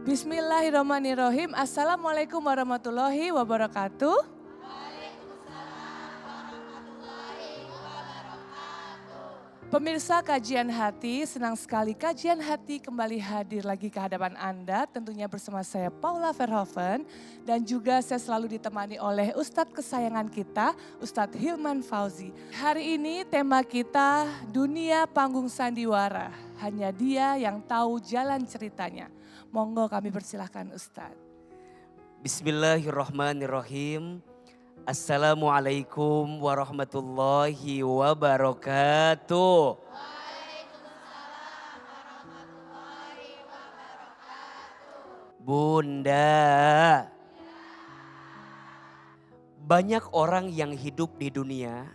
Bismillahirrahmanirrahim. Assalamualaikum warahmatullahi wabarakatuh. Pemirsa Kajian Hati, senang sekali Kajian Hati kembali hadir lagi ke hadapan Anda. Tentunya bersama saya Paula Verhoeven dan juga saya selalu ditemani oleh Ustadz kesayangan kita, Ustadz Hilman Fauzi. Hari ini tema kita dunia panggung sandiwara. Hanya dia yang tahu jalan ceritanya. Monggo kami persilahkan Ustadz. Bismillahirrahmanirrahim. Assalamualaikum warahmatullahi wabarakatuh. Bunda, banyak orang yang hidup di dunia,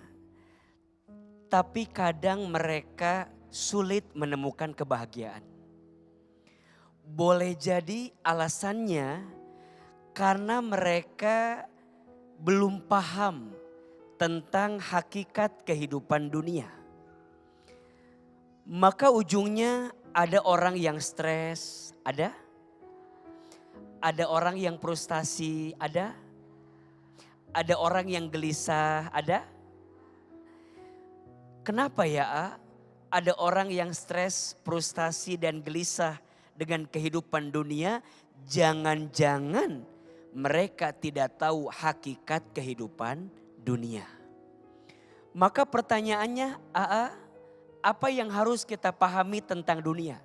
tapi kadang mereka sulit menemukan kebahagiaan. Boleh jadi alasannya karena mereka belum paham tentang hakikat kehidupan dunia. Maka ujungnya ada orang yang stres, ada orang yang frustasi, ada orang yang gelisah, ada. Kenapa ya? Ada orang yang stres, frustasi dan gelisah dengan kehidupan dunia, jangan-jangan mereka tidak tahu hakikat kehidupan dunia. Maka pertanyaannya, apa yang harus kita pahami tentang dunia?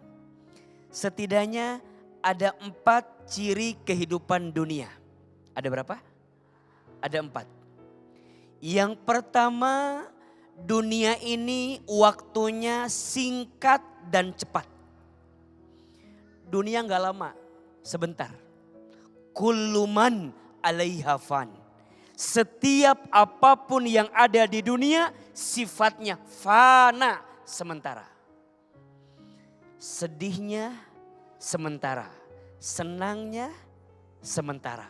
Setidaknya ada 4 ciri kehidupan dunia. Ada berapa? Ada 4. Yang pertama, dunia ini waktunya singkat dan cepat. Dunia gak lama, sebentar. Kulluman alaiha fan. Setiap apapun yang ada di dunia sifatnya fana, sementara. Sedihnya sementara, senangnya sementara,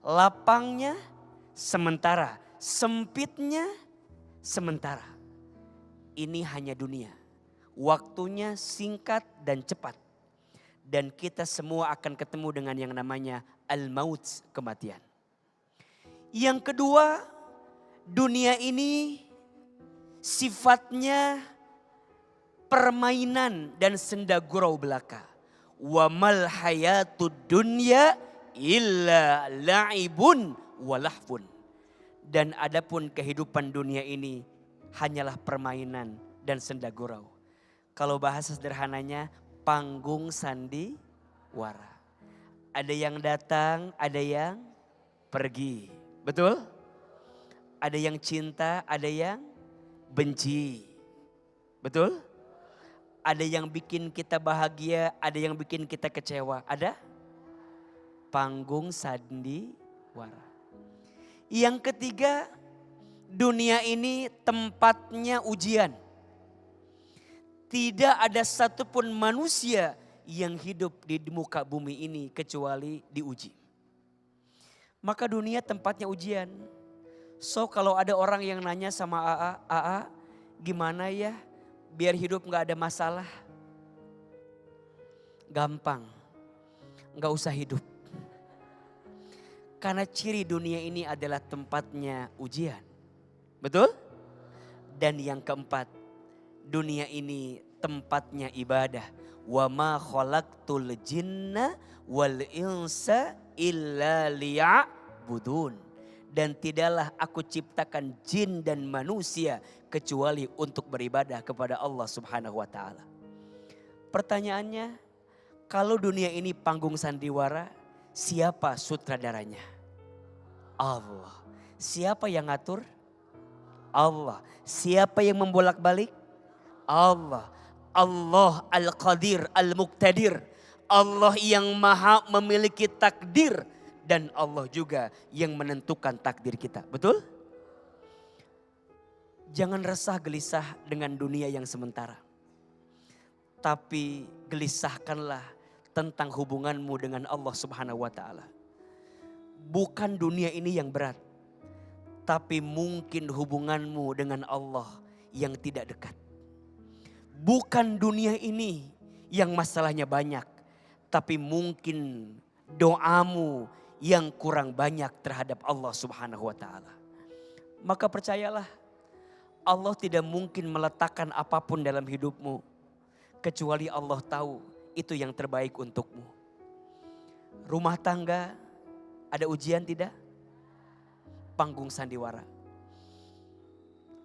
lapangnya sementara, sempitnya sementara. Ini hanya dunia. Waktunya singkat dan cepat. Dan kita semua akan ketemu dengan yang namanya al-maut, kematian. Yang kedua, dunia ini sifatnya permainan dan senda gurau belaka. Wa mal hayatud dunya illa la'ibun walahfun. Dan adapun kehidupan dunia ini hanyalah permainan dan senda gurau. Kalau bahasa sederhananya, panggung sandiwara. Ada yang datang, ada yang pergi. Betul? Ada yang cinta, ada yang benci. Betul? Ada yang bikin kita bahagia, ada yang bikin kita kecewa. Ada? Panggung sandiwara. Yang ketiga, dunia ini tempatnya ujian. Tidak ada satupun manusia yang hidup di muka bumi ini kecuali diuji. Maka dunia tempatnya ujian. So kalau ada orang yang nanya sama AA gimana ya biar hidup gak ada masalah? Gampang, gak usah hidup. Karena ciri dunia ini adalah tempatnya ujian. Betul? Dan yang keempat, dunia ini tempatnya ibadah. Wa ma khalaqtul jinna wal insa illa liya'budun. Dan tidaklah aku ciptakan jin dan manusia kecuali untuk beribadah kepada Allah Subhanahu wa taala. Pertanyaannya, kalau dunia ini panggung sandiwara, siapa sutradaranya? Allah. Siapa yang ngatur? Allah. Siapa yang membolak-balik? Allah. Allah Al-Qadir Al-Muqtadir. Allah yang maha memiliki takdir. Dan Allah juga yang menentukan takdir kita. Betul? Jangan resah gelisah dengan dunia yang sementara. Tapi gelisahkanlah tentang hubunganmu dengan Allah Subhanahu wa taala. Bukan dunia ini yang berat. Tapi mungkin hubunganmu dengan Allah yang tidak dekat. Bukan dunia ini yang masalahnya banyak. Tapi mungkin doamu yang kurang banyak terhadap Allah Subhanahu wa taala. Maka percayalah, Allah tidak mungkin meletakkan apapun dalam hidupmu kecuali Allah tahu itu yang terbaik untukmu. Rumah tangga ada ujian tidak? Panggung sandiwara.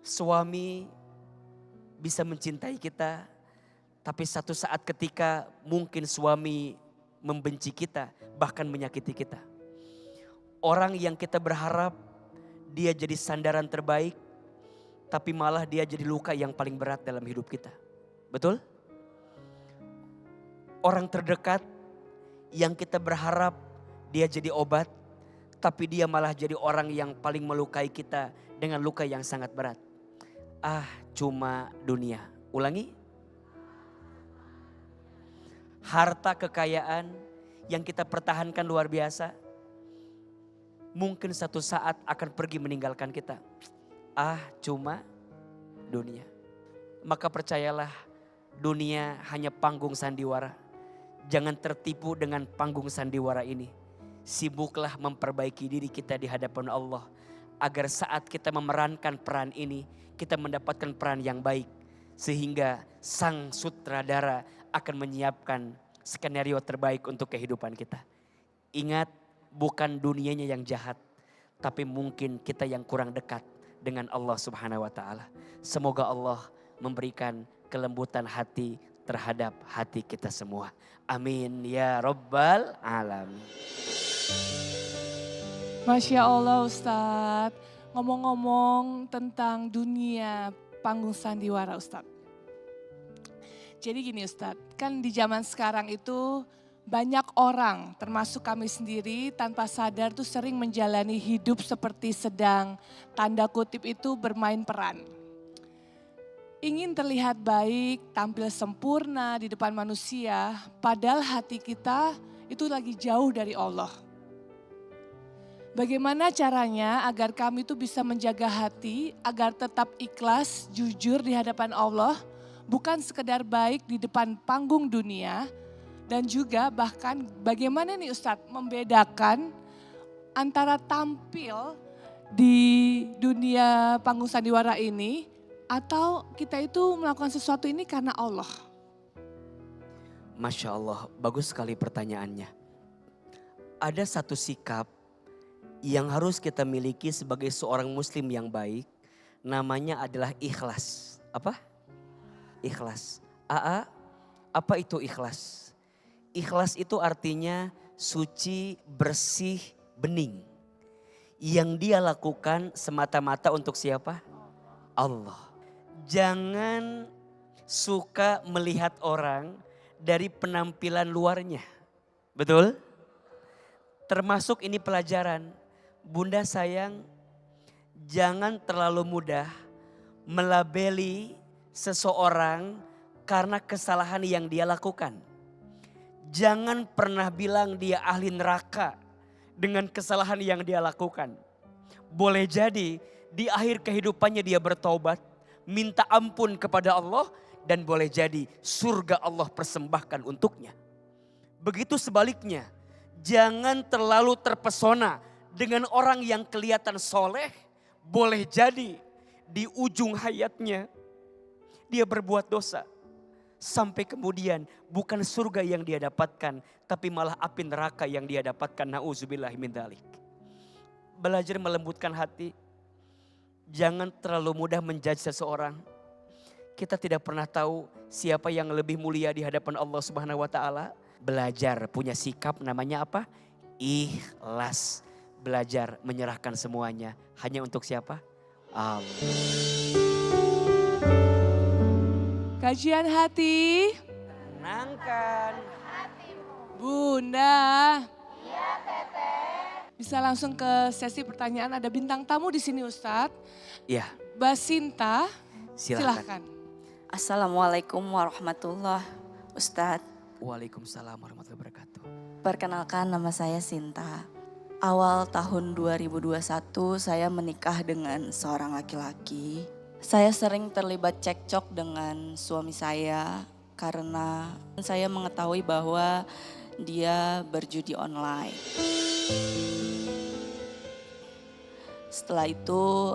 Suami bisa mencintai kita, tapi satu saat ketika mungkin suami membenci kita, bahkan menyakiti kita. Orang yang kita berharap dia jadi sandaran terbaik, tapi malah dia jadi luka yang paling berat dalam hidup kita. Betul? Orang terdekat yang kita berharap dia jadi obat, tapi dia malah jadi orang yang paling melukai kita dengan luka yang sangat berat. Cuma dunia. Ulangi. Harta kekayaan yang kita pertahankan luar biasa, mungkin satu saat akan pergi meninggalkan kita. Cuma dunia. Maka percayalah, dunia hanya panggung sandiwara. Jangan tertipu dengan panggung sandiwara ini. Sibuklah memperbaiki diri kita di hadapan Allah. Agar saat kita memerankan peran ini, kita mendapatkan peran yang baik. Sehingga sang sutradara akan menyiapkan skenario terbaik untuk kehidupan kita. Ingat, bukan dunianya yang jahat, tapi mungkin kita yang kurang dekat dengan Allah Subhanahu wa taala. Semoga Allah memberikan kelembutan hati terhadap hati kita semua. Amin ya rabbal alamin. Masya Allah Ustadz, ngomong-ngomong tentang dunia panggung sandiwara Ustadz. Jadi gini Ustadz, kan di zaman sekarang itu banyak orang termasuk kami sendiri tanpa sadar tuh sering menjalani hidup seperti sedang tanda kutip itu bermain peran. Ingin terlihat baik, tampil sempurna di depan manusia, padahal hati kita itu lagi jauh dari Allah. Bagaimana caranya agar kami itu bisa menjaga hati agar tetap ikhlas, jujur di hadapan Allah, bukan sekedar baik di depan panggung dunia, dan juga bahkan bagaimana nih Ustadz membedakan antara tampil di dunia panggung sandiwara ini atau kita itu melakukan sesuatu ini karena Allah. Masya Allah, bagus sekali pertanyaannya. Ada satu sikap yang harus kita miliki sebagai seorang muslim yang baik, namanya adalah ikhlas. Apa? Ikhlas. Apa itu ikhlas? Ikhlas itu artinya suci, bersih, bening. Yang dia lakukan semata-mata untuk siapa? Allah. Jangan suka melihat orang dari penampilan luarnya. Betul? Termasuk ini pelajaran. Bunda sayang, jangan terlalu mudah melabeli seseorang karena kesalahan yang dia lakukan. Jangan pernah bilang dia ahli neraka dengan kesalahan yang dia lakukan. Boleh jadi di akhir kehidupannya dia bertobat, minta ampun kepada Allah, dan boleh jadi surga Allah persembahkan untuknya. Begitu sebaliknya, jangan terlalu terpesona dengan orang yang kelihatan soleh, boleh jadi di ujung hayatnya dia berbuat dosa. Sampai kemudian bukan surga yang dia dapatkan, tapi malah api neraka yang dia dapatkan. Na'udzubillahi min dzalik. Belajar melembutkan hati. Jangan terlalu mudah menjudge seseorang. Kita tidak pernah tahu siapa yang lebih mulia di hadapan Allah Subhanahu wa taala. Belajar punya sikap namanya apa? Ikhlas. Belajar menyerahkan semuanya hanya untuk siapa? Allah. Kajian hati. Tenangkan. Bunda. Iya Teteh. Bisa langsung ke sesi pertanyaan, ada bintang tamu di sini Ustadz. Iya. Mbak Sinta, Silakan. silahkan. Assalamualaikum warahmatullahi Ustadz. Waalaikumsalam warahmatullahi wabarakatuh. Perkenalkan, nama saya Sinta. Awal tahun 2021 saya menikah dengan seorang laki-laki. Saya sering terlibat cekcok dengan suami saya karena saya mengetahui bahwa dia berjudi online. Setelah itu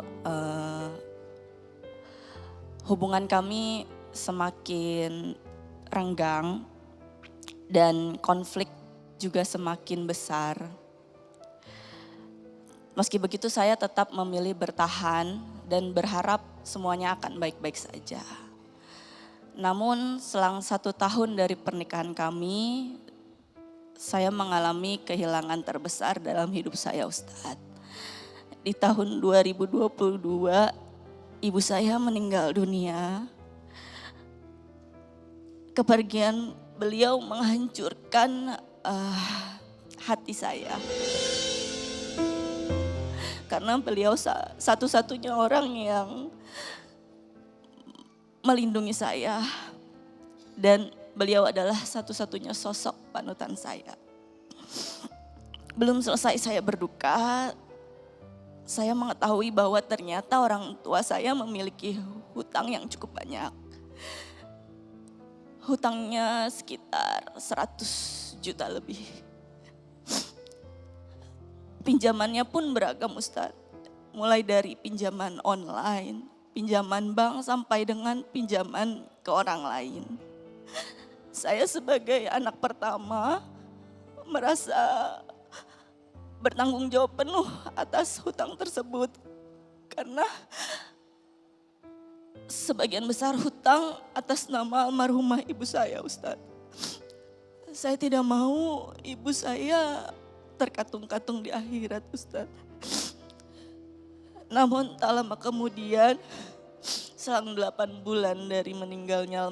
hubungan kami semakin renggang dan konflik juga semakin besar. Meski begitu saya tetap memilih bertahan dan berharap semuanya akan baik-baik saja. Namun selang 1 tahun dari pernikahan kami, saya mengalami kehilangan terbesar dalam hidup saya, Ustadz. Di tahun 2022, ibu saya meninggal dunia. Kepergian beliau menghancurkan hati saya. Karena beliau satu-satunya orang yang melindungi saya. Dan beliau adalah satu-satunya sosok panutan saya. Belum selesai saya berduka, saya mengetahui bahwa ternyata orang tua saya memiliki hutang yang cukup banyak. Hutangnya sekitar 100 juta lebih. Pinjamannya pun beragam, Ustadz. Mulai dari pinjaman online, pinjaman bank sampai dengan pinjaman ke orang lain. Saya sebagai anak pertama merasa bertanggung jawab penuh atas hutang tersebut. Karena sebagian besar hutang atas nama almarhumah ibu saya, Ustadz. Saya tidak mau ibu saya terkatung-katung di akhirat, Ustadz. Namun tak lama kemudian, selang 8 bulan dari meninggalnya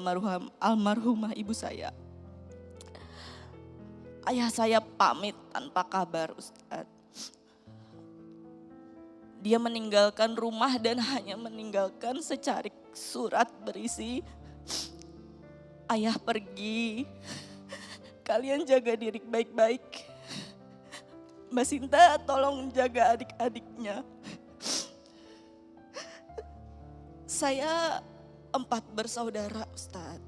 almarhumah ibu saya, ayah saya pamit tanpa kabar, Ustadz. Dia meninggalkan rumah dan hanya meninggalkan secarik surat berisi, "Ayah pergi, kalian jaga diri baik-baik. Mbak Sinta tolong jaga adik-adiknya." Saya 4 bersaudara, Ustadz.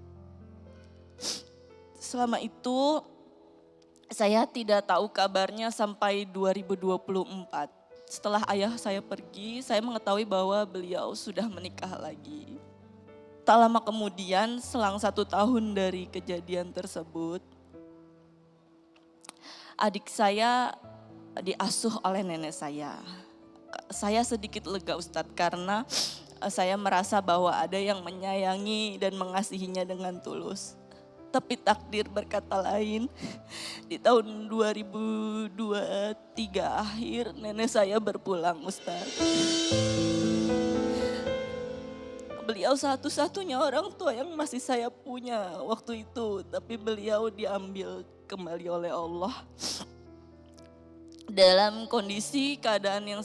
Selama itu saya tidak tahu kabarnya sampai 2024. Setelah ayah saya pergi, saya mengetahui bahwa beliau sudah menikah lagi. Tak lama kemudian, selang 1 tahun dari kejadian tersebut, adik saya diasuh oleh nenek saya. Saya sedikit lega, Ustadz, karena saya merasa bahwa ada yang menyayangi dan mengasihinya dengan tulus. Tapi takdir berkata lain. Di tahun 2023 akhir nenek saya berpulang, Ustadz. Beliau satu-satunya orang tua yang masih saya punya waktu itu. Tapi beliau diambil kembali oleh Allah. Dalam kondisi keadaan yang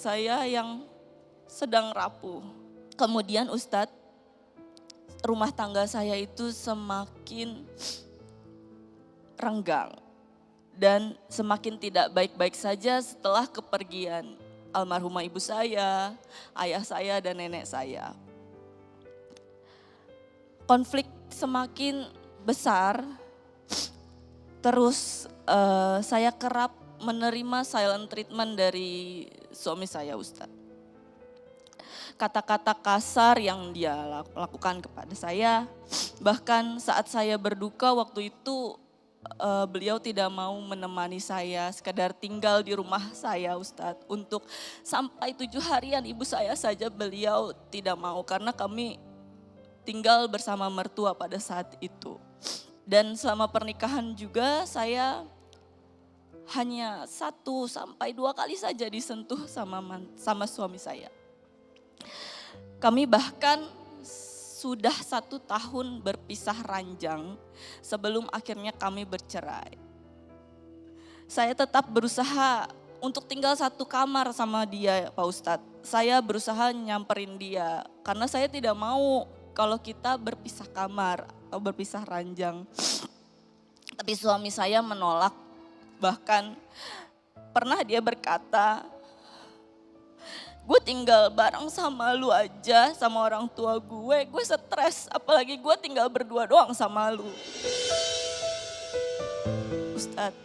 sedang rapuh. Kemudian Ustadz, rumah tangga saya itu semakin renggang dan semakin tidak baik-baik saja setelah kepergian almarhumah ibu saya, ayah saya dan nenek saya. Konflik semakin besar, terus saya kerap menerima silent treatment dari suami saya, Ustadz. Kata-kata kasar yang dia lakukan kepada saya, bahkan saat saya berduka waktu itu beliau tidak mau menemani saya, sekedar tinggal di rumah saya, Ustadz. Untuk sampai 7 harian ibu saya saja beliau tidak mau, karena kami tinggal bersama mertua pada saat itu. Dan selama pernikahan juga saya hanya 1 sampai 2 kali saja disentuh sama suami saya. Kami bahkan sudah 1 tahun berpisah ranjang sebelum akhirnya kami bercerai. Saya tetap berusaha untuk tinggal 1 kamar sama dia, Pak Ustadz. Saya berusaha nyamperin dia karena saya tidak mau kalau kita berpisah kamar atau berpisah ranjang. Tapi suami saya menolak, bahkan pernah dia berkata, "Gue tinggal bareng sama lu aja, sama orang tua gue stres, apalagi gue tinggal berdua doang sama lu." Ustadz,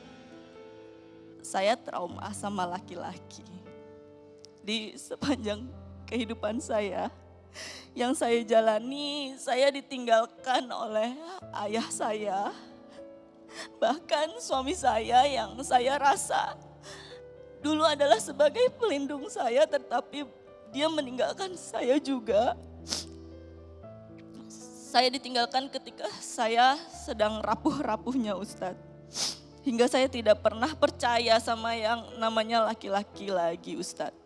saya trauma sama laki-laki. Di sepanjang kehidupan saya, yang saya jalani, saya ditinggalkan oleh ayah saya. Bahkan suami saya yang saya rasa dulu adalah sebagai pelindung saya, tetapi dia meninggalkan saya juga. Saya ditinggalkan ketika saya sedang rapuh-rapuhnya, Ustadz. Hingga saya tidak pernah percaya sama yang namanya laki-laki lagi, Ustadz.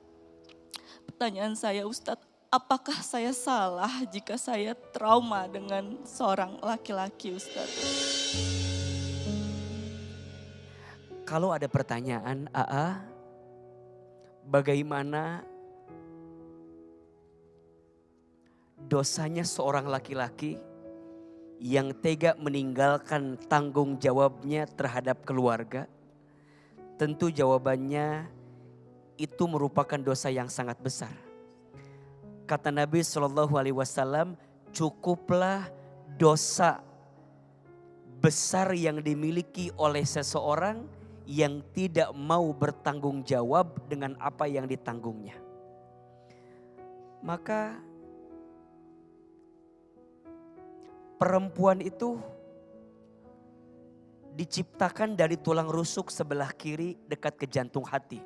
Pertanyaan saya, Ustadz, apakah saya salah jika saya trauma dengan seorang laki-laki, Ustadz? Kalau ada pertanyaan, AA, bagaimana dosanya seorang laki-laki yang tega meninggalkan tanggung jawabnya terhadap keluarga? Tentu jawabannya itu merupakan dosa yang sangat besar. Kata Nabi SAW, cukuplah dosa besar yang dimiliki oleh seseorang yang tidak mau bertanggung jawab dengan apa yang ditanggungnya. Maka perempuan itu diciptakan dari tulang rusuk sebelah kiri dekat ke jantung hati.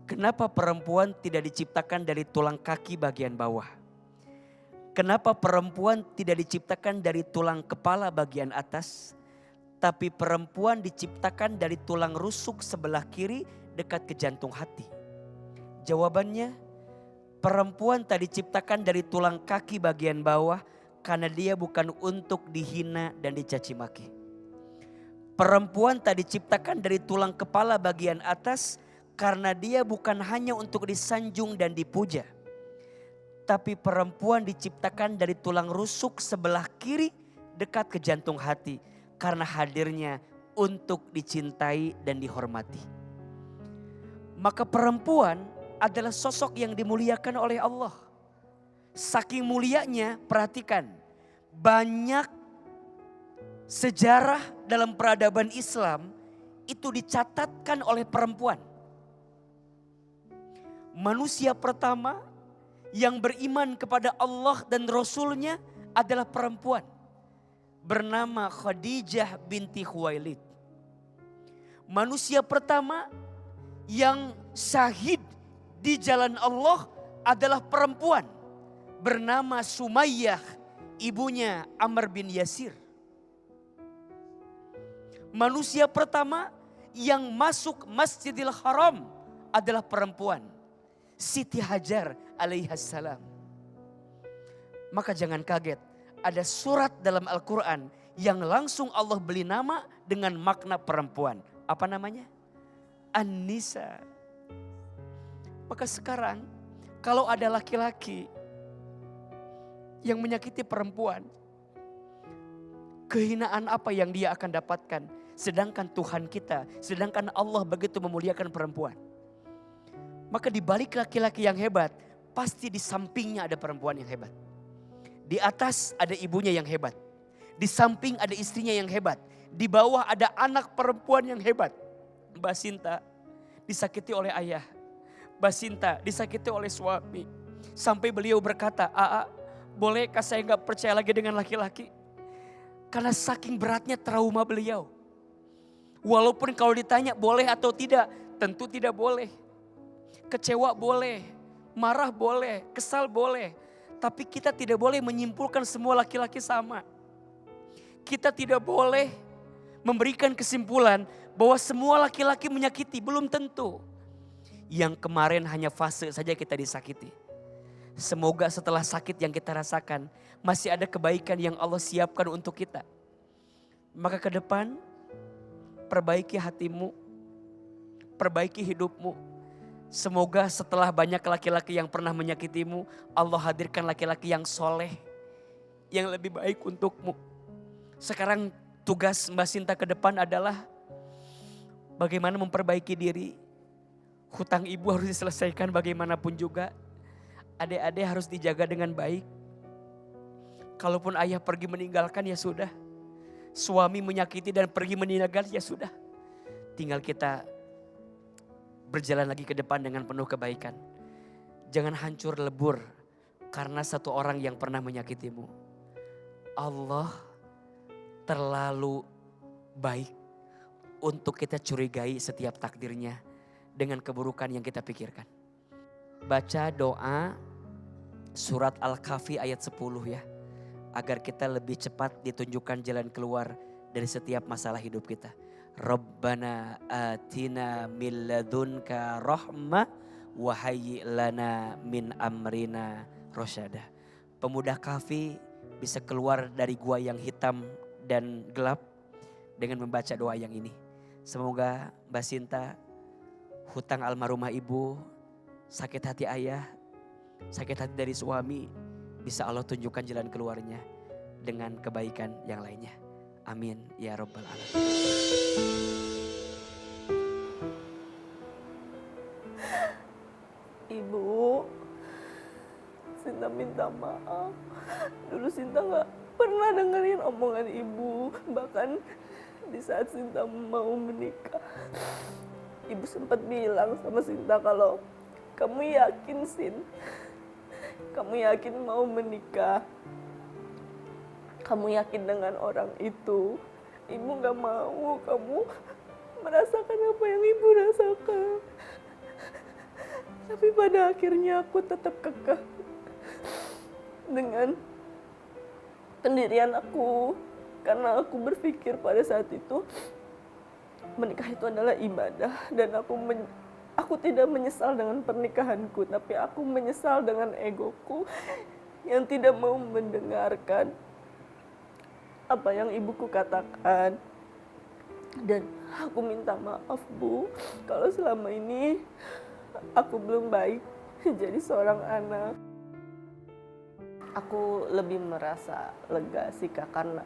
Kenapa perempuan tidak diciptakan dari tulang kaki bagian bawah? Kenapa perempuan tidak diciptakan dari tulang kepala bagian atas? Tapi perempuan diciptakan dari tulang rusuk sebelah kiri dekat ke jantung hati. Jawabannya, perempuan tak diciptakan dari tulang kaki bagian bawah karena dia bukan untuk dihina dan dicaci maki. Perempuan tak diciptakan dari tulang kepala bagian atas karena dia bukan hanya untuk disanjung dan dipuja. Tapi perempuan diciptakan dari tulang rusuk sebelah kiri dekat ke jantung hati karena hadirnya untuk dicintai dan dihormati. Maka perempuan adalah sosok yang dimuliakan oleh Allah. Saking mulianya, perhatikan, banyak sejarah dalam peradaban Islam itu dicatatkan oleh perempuan. Manusia pertama yang beriman kepada Allah dan Rasulnya adalah perempuan. Bernama Khadijah binti Khuwailid. Manusia pertama yang syahid di jalan Allah adalah perempuan. Bernama Sumayyah, ibunya Amr bin Yasir. Manusia pertama yang masuk Masjidil Haram adalah perempuan. Siti Hajar alaihissalam. Maka jangan kaget, ada surat dalam Al-Quran yang langsung Allah beri nama dengan makna perempuan. Apa namanya? An-Nisa. Maka sekarang kalau ada laki-laki yang menyakiti perempuan, kehinaan apa yang dia akan dapatkan? Sedangkan Tuhan kita, sedangkan Allah begitu memuliakan perempuan. Maka di balik laki-laki yang hebat, pasti di sampingnya ada perempuan yang hebat. Di atas ada ibunya yang hebat. Di samping ada istrinya yang hebat. Di bawah ada anak perempuan yang hebat. Mbak Sinta disakiti oleh ayah. Mbak Sinta disakiti oleh suami. Sampai beliau berkata, "Aa, bolehkah saya gak percaya lagi dengan laki-laki?" Karena saking beratnya trauma beliau. Walaupun kalau ditanya boleh atau tidak, tentu tidak boleh. Kecewa boleh, marah boleh, kesal boleh. Tapi kita tidak boleh menyimpulkan semua laki-laki sama. Kita tidak boleh memberikan kesimpulan bahwa semua laki-laki menyakiti, belum tentu. Yang kemarin hanya fase saja kita disakiti. Semoga setelah sakit yang kita rasakan, masih ada kebaikan yang Allah siapkan untuk kita. Maka ke depan, perbaiki hatimu, perbaiki hidupmu. Semoga setelah banyak laki-laki yang pernah menyakitimu, Allah hadirkan laki-laki yang soleh, yang lebih baik untukmu. Sekarang tugas Mbak Sinta ke depan adalah bagaimana memperbaiki diri. Hutang ibu harus diselesaikan bagaimanapun juga. Adik-adik harus dijaga dengan baik. Kalaupun ayah pergi meninggalkan ya sudah. Suami menyakiti dan pergi meninggalkan ya sudah. tinggal kita berjalan lagi ke depan dengan penuh kebaikan. Jangan hancur lebur karena satu orang yang pernah menyakitimu. Allah terlalu baik untuk kita curigai setiap takdirnya dengan keburukan yang kita pikirkan. Baca doa surat Al-Kahfi ayat 10 ya. Agar kita lebih cepat ditunjukkan jalan keluar dari setiap masalah hidup kita. Rabbana atina min ladunka rahmah wa hayyi lana min amrina rasyada. Pemuda Kahfi bisa keluar dari gua yang hitam dan gelap dengan membaca doa yang ini. Semoga Mbak Sinta, hutang almarhumah ibu, sakit hati ayah, sakit hati dari suami, bisa Allah tunjukkan jalan keluarnya dengan kebaikan yang lainnya. Amin ya Rabbal Alamin. Ibu, Sinta minta maaf. Dulu Sinta gak pernah dengerin omongan ibu. Bahkan di saat Sinta mau menikah, ibu sempat bilang sama Sinta kalau kamu yakin Sin, kamu yakin mau menikah, kamu yakin dengan orang itu. Ibu gak mau kamu merasakan apa yang ibu rasakan. Tapi pada akhirnya aku tetap kekeh dengan pendirian aku. Karena aku berpikir pada saat itu menikah itu adalah ibadah. Dan aku tidak menyesal dengan pernikahanku, tapi aku menyesal dengan egoku yang tidak mau mendengarkan apa yang ibuku katakan. Dan aku minta maaf Bu, kalau selama ini aku belum baik jadi seorang anak. Aku lebih merasa lega sih Kak, karena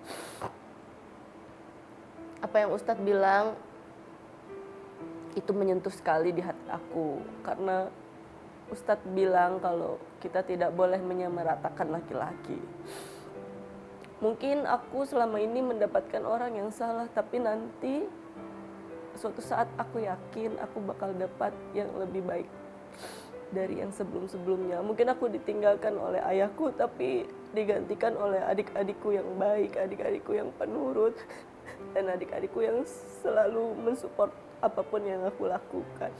apa yang Ustadz bilang itu menyentuh sekali di hati aku. Karena Ustadz bilang kalau kita tidak boleh menyamaratakan laki-laki. Mungkin aku selama ini mendapatkan orang yang salah, tapi nanti suatu saat aku yakin aku bakal dapat yang lebih baik dari yang sebelum-sebelumnya. Mungkin aku ditinggalkan oleh ayahku, tapi digantikan oleh adik-adikku yang baik, adik-adikku yang penurut, dan adik-adikku yang selalu mensupport apapun yang aku lakukan.